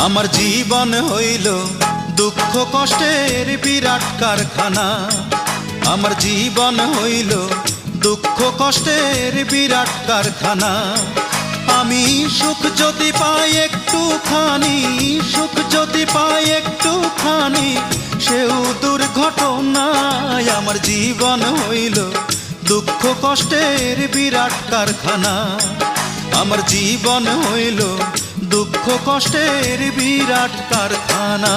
আমার জীবন হইল দুঃখ কষ্টের বিরাট কারখানা। আমার জীবন হইল দুঃখ কষ্টের বিরাট কারখানা। আমি সুখ যদি পাই একটুখানি, সুখ যদি পাই একটুখানি, সেও দুর্ঘটনায়। আমার জীবন হইল দুঃখ কষ্টের বিরাট কারখানা। আমার জীবন হইল দুঃখ কষ্টের বিরাট কারখানা।